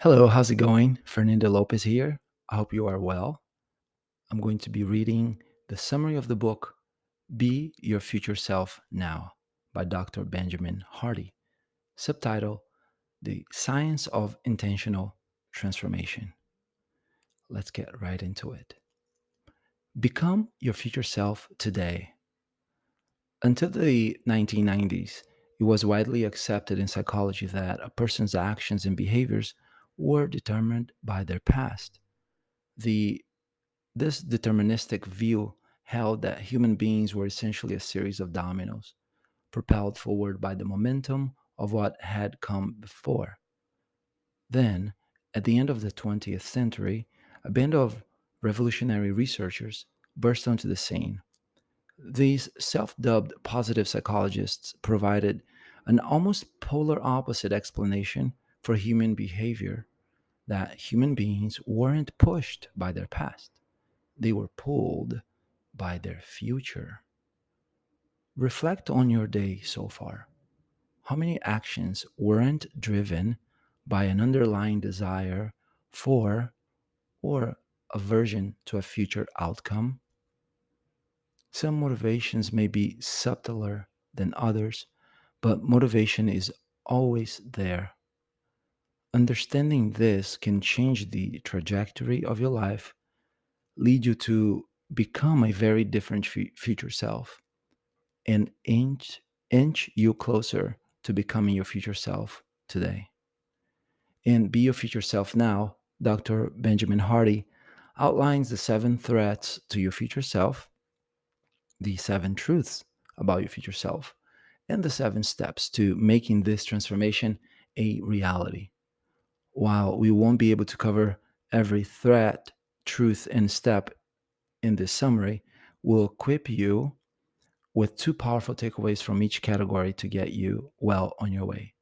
Hello, how's it going? Fernando Lopez here. I hope you are well. I'm going to be reading the summary of the book Be Your Future Self Now by Dr. Benjamin Hardy. Subtitle The Science of Intentional Transformation. Let's get right into it. Become your future self today. Until the 1990s, it was widely accepted in psychology that a person's actions and behaviors were determined by their past. The This deterministic view held that human beings were essentially a series of dominoes, propelled forward by the momentum of what had come before. Then, at the end of the 20th century, a band of revolutionary researchers burst onto the scene. These self dubbed positive psychologists provided an almost polar opposite explanation for human behavior, that human beings weren't pushed by their past, they were pulled by their future. Reflect on your day so far. How many actions weren't driven by an underlying desire for or aversion to a future outcome? Some motivations may be subtler than others, but motivation is always there. Understanding this can change the trajectory of your life, lead you to become a very different future self, and inch you closer to becoming your future self today. In Be Your Future Self Now, Dr. Benjamin Hardy outlines the seven threats to your future self, the seven truths about your future self, and the seven steps to making this transformation a reality. While we won't be able to cover every threat, truth, and step in this summary, we'll equip you with two powerful takeaways from each category to get you well on your way.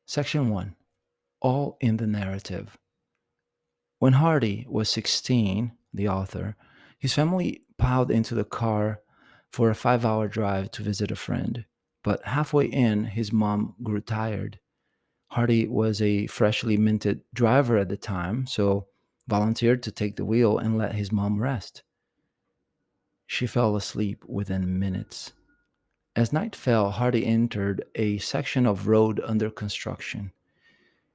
Section 1. All in the narrative. When Hardy was 16, the author, his family piled into the car for a 5 hour drive to visit a friend. But halfway in, his mom grew tired. Hardy was a freshly minted driver at the time, so volunteered to take the wheel and let his mom rest. She fell asleep within minutes. As night fell, Hardy entered a section of road under construction.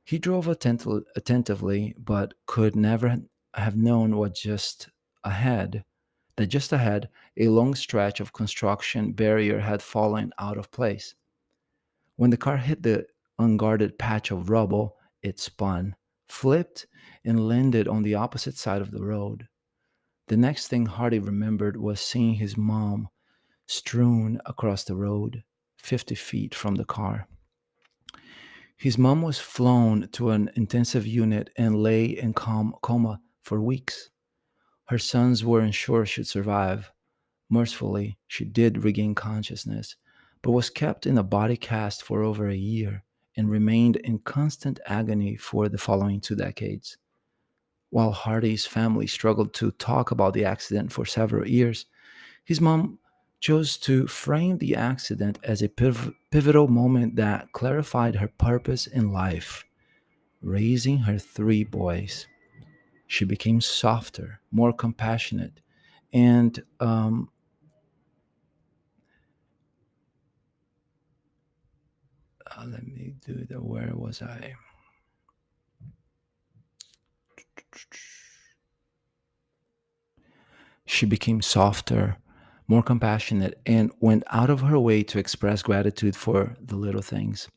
He drove attentively, but could never have known that just ahead, a long stretch of construction barrier had fallen out of place. When the car hit the unguarded patch of rubble, it spun, flipped, and landed on the opposite side of the road. The next thing Hardy remembered was seeing his mom strewn across the road, 50 feet from the car. His mom was flown to an intensive unit and lay in coma for weeks. Her sons weren't sure she'd survive. Mercifully, she did regain consciousness, but was kept in a body cast for over a year and remained in constant agony for the following 2 decades. While Hardy's family struggled to talk about the accident for several years, his mom chose to frame the accident as a pivotal moment that clarified her purpose in life, raising her three boys. She became softer, more compassionate, and let me do the where was I? She became softer, more compassionate, and went out of her way to express gratitude for the little things.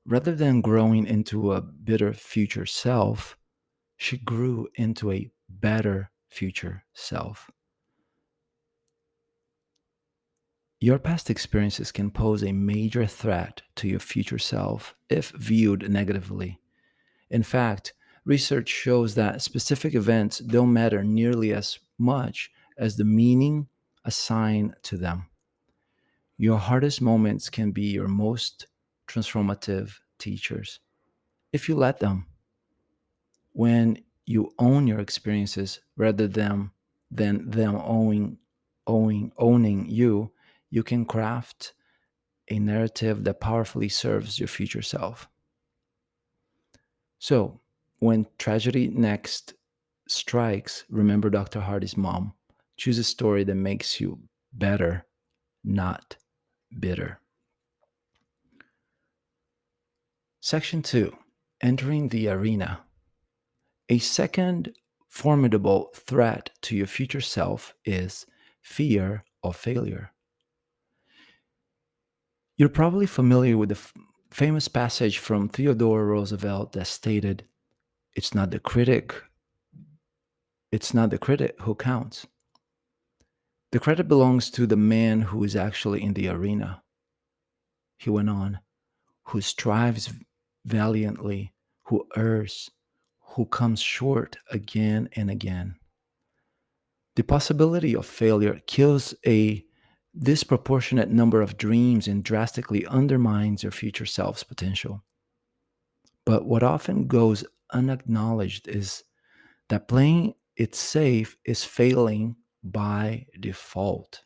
Rather than growing into a bitter future self, she grew into a better future self. Your past experiences can pose a major threat to your future self if viewed negatively. In fact, research shows that specific events don't matter nearly as much as the meaning assigned to them. Your hardest moments can be your most transformative teachers if you let them. When you own your experiences rather than them owning you, you can craft a narrative that powerfully serves your future self. So, when tragedy next strikes, remember Dr. Hardy's mom. Choose a story that makes you better, not bitter. Section 2, Entering the Arena. A second formidable threat to your future self is fear of failure. You're probably familiar with the famous passage from Theodore Roosevelt that stated, "It's not the critic, it's not the critic who counts. The credit belongs to the man who is actually in the arena." He went on, "Who strives valiantly, who errs, who comes short again and again." The possibility of failure kills a disproportionate number of dreams and drastically undermines your future self's potential. But what often goes unacknowledged is that playing it safe is failing by default.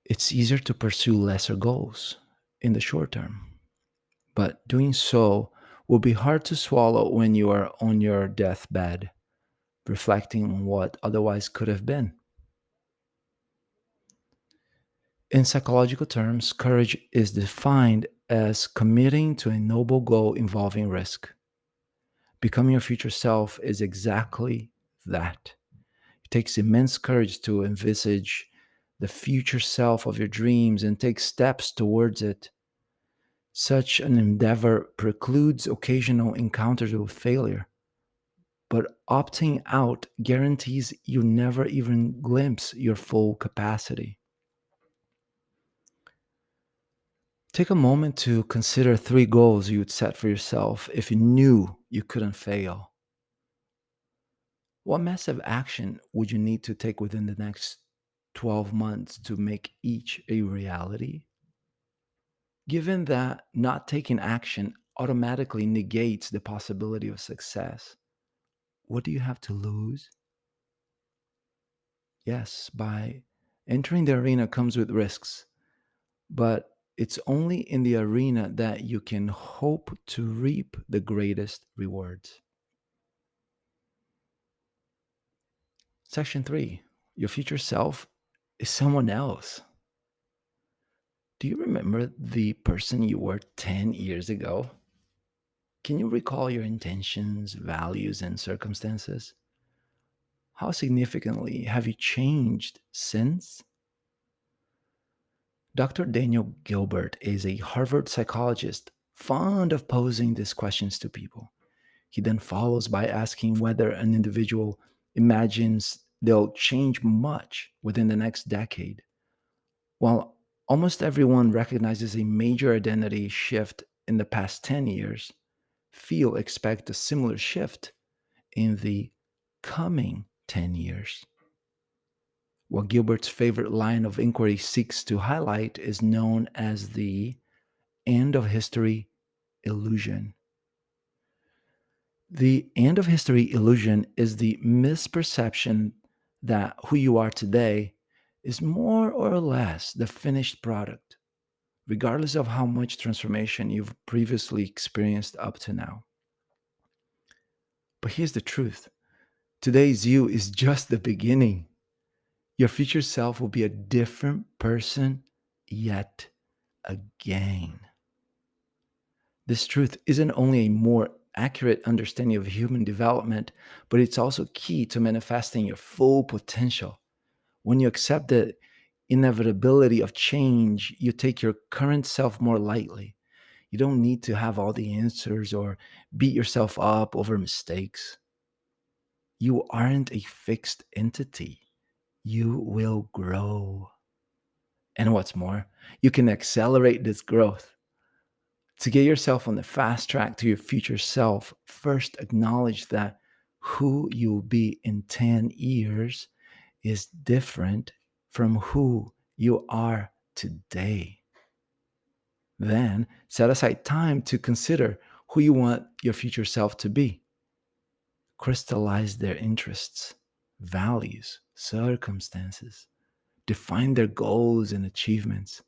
It's easier to pursue lesser goals in the short term, but doing so will be hard to swallow when you are on your deathbed, reflecting on what otherwise could have been. In psychological terms, courage is defined as committing to a noble goal involving risk. Becoming your future self is exactly that. It takes immense courage to envisage the future self of your dreams and take steps towards it. Such an endeavor precludes occasional encounters with failure, but opting out guarantees you never even glimpse your full capacity. Take a moment to consider three goals you would set for yourself if you knew you couldn't fail. What massive action would you need to take within the next 12 months to make each a reality? Given that not taking action automatically negates the possibility of success, what do you have to lose? Yes, by entering the arena comes with risks, but it's only in the arena that you can hope to reap the greatest rewards. Section 3, Your future self is someone else. Do you remember the person you were 10 years ago? Can you recall your intentions, values, and circumstances? How significantly have you changed since? Dr. Daniel Gilbert is a Harvard psychologist fond of posing these questions to people. He then follows by asking whether an individual imagines they'll change much within the next decade. While almost everyone recognizes a major identity shift in the past 10 years, few expect a similar shift in the coming 10 years. What Gilbert's favorite line of inquiry seeks to highlight is known as the end of history illusion. The end of history illusion is the misperception that who you are today is more or less the finished product, regardless of how much transformation you've previously experienced up to now. But here's the truth: today's you is just the beginning. Your future self will be a different person yet again. This truth isn't only a more accurate understanding of human development, but it's also key to manifesting your full potential. When you accept the inevitability of change, you take your current self more lightly. You don't need to have all the answers or beat yourself up over mistakes. You aren't a fixed entity. You will grow. And what's more, you can accelerate this growth. To get yourself on the fast track to your future self, first acknowledge that who you'll be in 10 years is different from who you are today. Then set aside time to consider who you want your future self to be. Crystallize their interests, values, circumstances. Define their goals and achievements.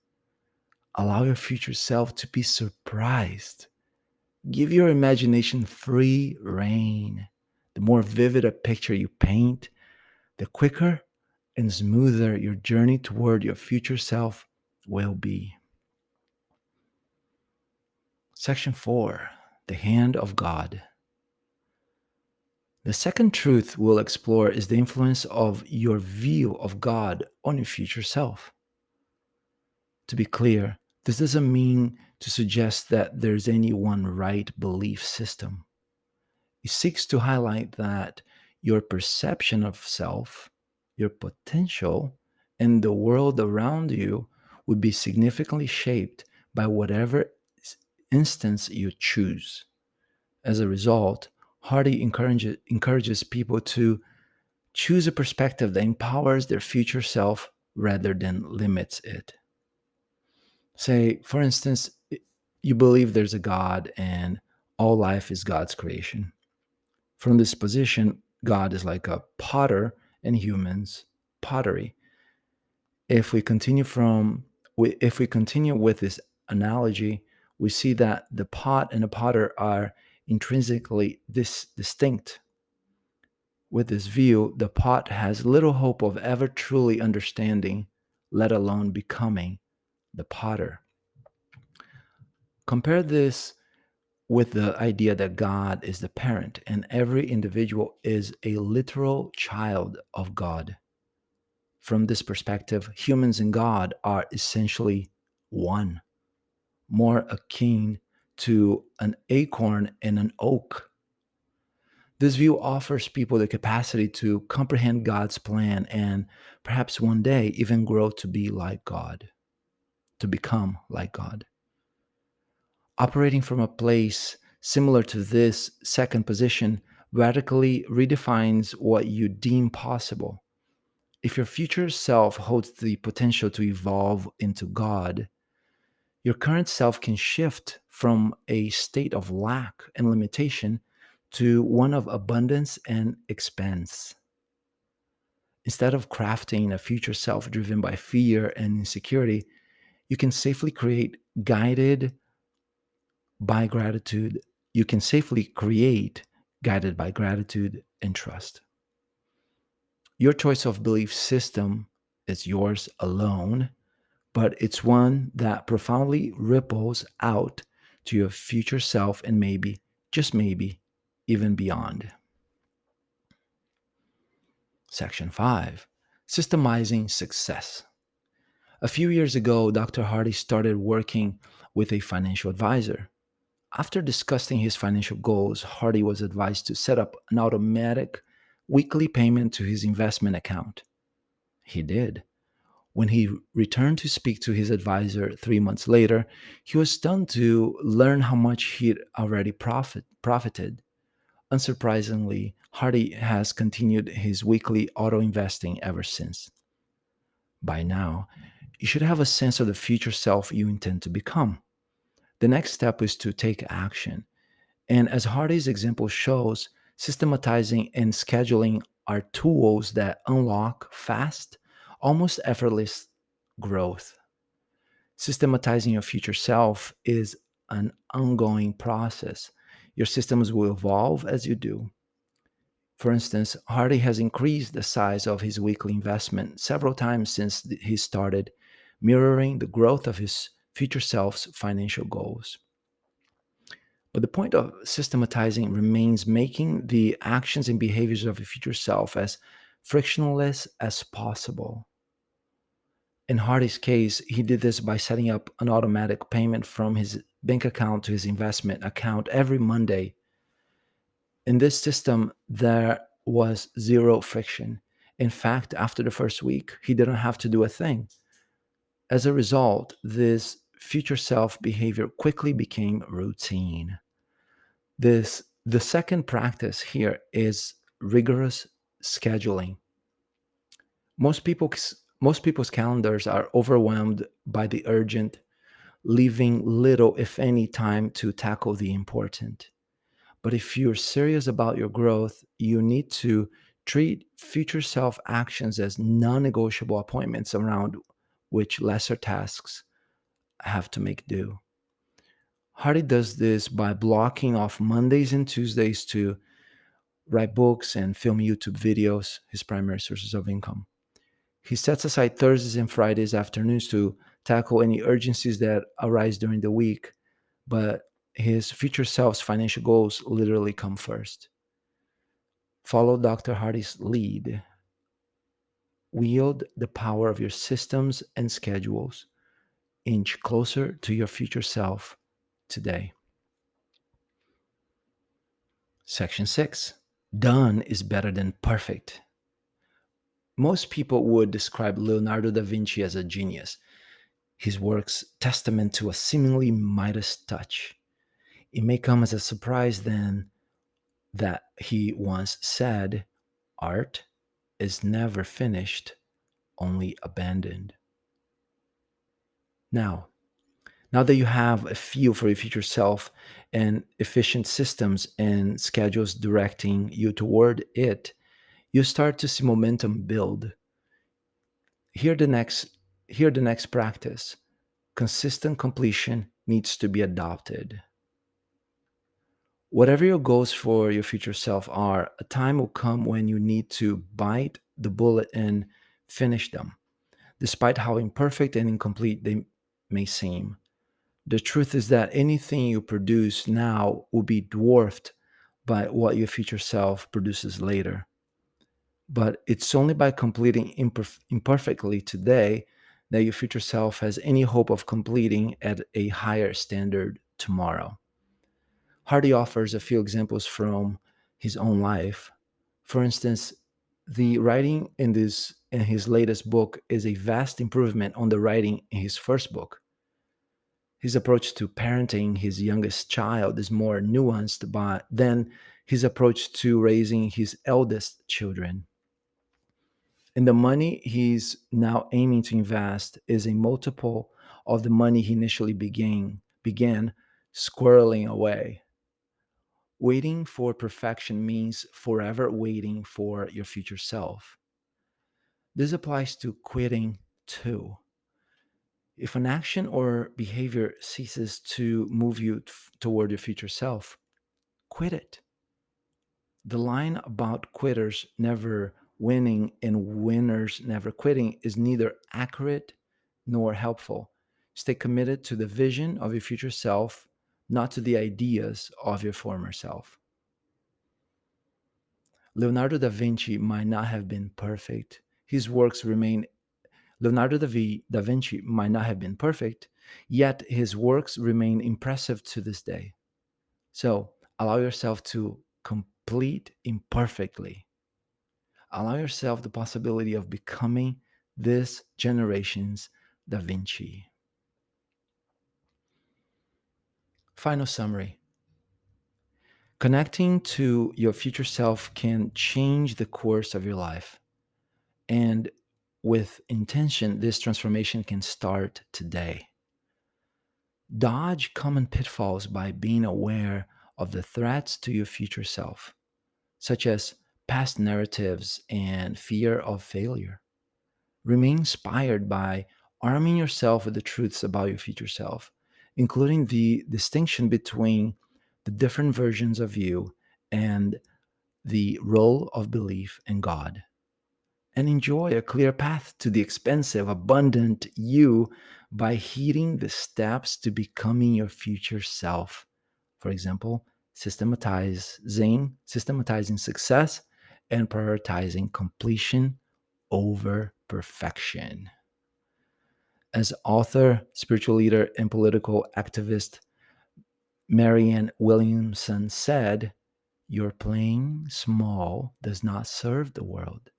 Allow your future self to be surprised. Give your imagination free rein. The more vivid a picture you paint, the quicker and smoother your journey toward your future self will be. Section 4: The Hand of God. The second truth we'll explore is the influence of your view of God on your future self. To be clear, this doesn't mean to suggest that there's any one right belief system. It seeks to highlight that your perception of self, your potential, and the world around you would be significantly shaped by whatever instance you choose. As a result, Hardy encourages people to choose a perspective that empowers their future self rather than limits it. Say, for instance, you believe there's a God and all life is God's creation. From this position, God is like a potter and humans pottery. If we continue with this analogy, we see that the pot and the potter are intrinsically distinct. With this view, the pot has little hope of ever truly understanding, let alone becoming, the potter. Compare this with the idea that God is the parent and every individual is a literal child of God. From this perspective, humans and God are essentially one, more akin to an acorn and an oak. This view offers people the capacity to comprehend God's plan and perhaps one day even grow to be like God, to become like God. Operating from a place similar to this second position radically redefines what you deem possible. If your future self holds the potential to evolve into God, your current self can shift from a state of lack and limitation to one of abundance and expanse. Instead of crafting a future self driven by fear and insecurity, you can safely create guided by gratitude. You can safely create guided by gratitude and trust. Your choice of belief system is yours alone, but it's one that profoundly ripples out to your future self and maybe, just maybe, even beyond. Section 5: Systemizing Success. A few years ago, Dr. Hardy started working with a financial advisor. After discussing his financial goals, Hardy was advised to set up an automatic weekly payment to his investment account. He did. When he returned to speak to his advisor 3 months later, he was stunned to learn how much he'd already profited. Unsurprisingly, Hardy has continued his weekly auto investing ever since. By now, you should have a sense of the future self you intend to become. The next step is to take action. And as Hardy's example shows, systematizing and scheduling are tools that unlock fast, almost effortless growth. Systematizing your future self is an ongoing process. Your systems will evolve as you do. For instance, Hardy has increased the size of his weekly investment several times since he started, mirroring the growth of his future self's financial goals. But the point of systematizing remains making the actions and behaviors of your future self as frictionless as possible. In Hardy's case, he did this by setting up an automatic payment from his bank account to his investment account every Monday. In this system, there was zero friction. In fact, after the first week, he didn't have to do a thing. As a result, this future self behavior quickly became routine. The second practice here is rigorous scheduling. Most people's calendars are overwhelmed by the urgent, leaving little, if any, time to tackle the important. But if you're serious about your growth, you need to Treat future self actions as non negotiable appointments around which lesser tasks have to make do. Hardy does this by blocking off Mondays and Tuesdays to write books and film YouTube videos, his primary sources of income. He sets aside Thursdays and Fridays afternoons to tackle any urgencies that arise during the week, but his future self's financial goals literally come first. Follow Dr. Hardy's lead. Wield the power of your systems and schedules. Inch closer to your future self today. Section 6. Done is better than perfect. Most people would describe Leonardo da Vinci as a genius, his works testament to a seemingly Midas touch. It may come as a surprise then that he once said, "Art is never finished, only abandoned." Now, now that you have a feel for your future self and efficient systems and schedules directing you toward it, you start to see momentum build. Here the next here the next practice. Consistent completion needs to be adopted. Whatever your goals for your future self are, a time will come when you need to bite the bullet and finish them, despite how imperfect and incomplete they may seem. The truth is that anything you produce now will be dwarfed by what your future self produces later. But it's only by completing imperfectly today that your future self has any hope of completing at a higher standard tomorrow. Hardy offers a few examples from his own life. For instance, the writing in his latest book is a vast improvement on the writing in his first book. His approach to parenting his youngest child is more nuanced than his approach to raising his eldest children. And the money he's now aiming to invest is a multiple of the money he initially began squirreling away. Waiting for perfection means forever waiting for your future self. This applies to quitting too. If an action or behavior ceases to move you toward your future self, quit it. The line about quitters never winning and winners never quitting is neither accurate nor helpful. Stay committed to the vision of your future self, not to the ideas of your former self. Leonardo da Vinci might not have been perfect. His works remain da Vinci might not have been perfect, yet his works remain impressive to this day. So allow yourself to complete imperfectly. Allow yourself the possibility of becoming this generation's Da Vinci. Final summary. Connecting to your future self can change the course of your life. And with intention, this transformation can start today. Dodge common pitfalls by being aware of the threats to your future self, such as past narratives and fear of failure. Remain inspired by arming yourself with the truths about your future self, including the distinction between the different versions of you and the role of belief in God. And enjoy a clear path to the expensive, abundant you by heeding the steps to becoming your future self. For example, systematizing success and prioritizing completion over perfection. As author, spiritual leader, and political activist Marianne Williamson said, "Your playing small does not serve the world.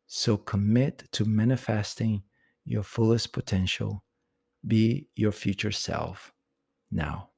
So commit to manifesting your fullest potential. Be your future self now."